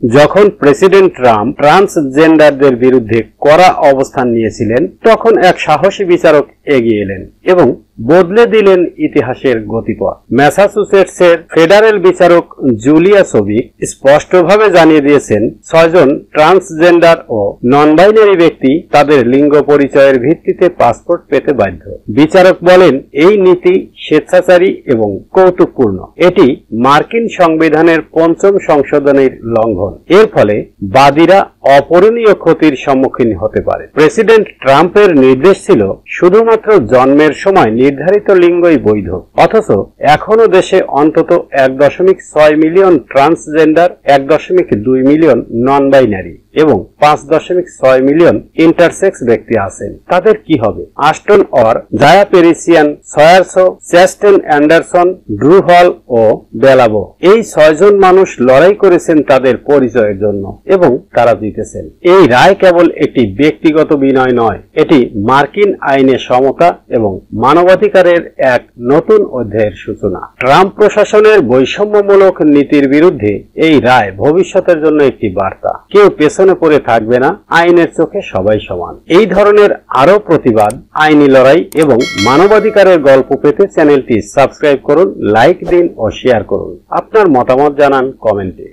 যখন president Trump ট্রান্সজেন্ডারদের বিরুদ্ধে কড়া অবস্থান নিয়েছিলেন, তখন এক সাহসী বিচারক এগিয়ে এলেন এবং বদলে দিলেন ইতিহাসের গতিপথ। ম্যাসাচুসেটসের ফেডারেল বিচারক জুলিয়া সোবিক স্পষ্টভাবে জানিয়ে দিয়েছেন, 6 জন ট্রান্সজেন্ডার ও নন বাইনারি ব্যক্তি তাদের লিঙ্গ পরিচয়ের ভিত্তিতে পাসপোর্ট পেতে বাধ্য। বিচারক বলেন, এই নীতি স্বেচ্ছাচারী এবং কৌতুকপূর্ণ। এটি মার্কিন সংবিধানের 5ম সংশোধনীর লঙ্ঘন। এর ফলে বাদীরা অপূরণীয় ক্ষতির সম্মুখীন হতে পারে। প্রেসিডেন্ট ট্রাম্পের নির্দেশ ছিল শুধুমাত্র জন্মের সময় নির্ধারিত লিঙ্গই বৈধ, অথচ এখনো দেশে অন্তত 1.6 মিলিয়ন ট্রান্সজেন্ডার, 1.2 মিলিয়ন নন বাইনারি এবং 5.6 মিলিয়ন ইন্টারসেক্স ব্যক্তি আছেন। তাদের কি হবে? আস্টন অর, জায়া পেরিসিয়ান, সয়ারসো, চ্যাস্টেন অ্যান্ডারসন, ড্রু হল ও বেলাবো, এই 6 জন মানুষ লড়াই করেছেন তাদের পরিচয়ের জন্য এবং তারা জিতেছেন। এই রায় কেবল একটি ব্যক্তিগত বিনয় নয়, এটি মার্কিন আইনে সমতা এবং মানবাধিকারের এক নতুন অধ্যায়ের সূচনা। ট্রাম্প প্রশাসনের বৈষম্যমূলক নীতির বিরুদ্ধে এই রায় ভবিষ্যতের জন্য একটি বার্তা। কেউ পেছনে পড়ে থাকবে না, আইনের চোখে সবাই সমান। এই ধরনের আরো প্রতিবাদ, আইনি লড়াই এবং মানবাধিকারের গল্প পেতে চ্যানেলটি সাবস্ক্রাইব করুন, লাইক দিন ও শেয়ার করুন। আপনার মতামত জানান কমেন্টে।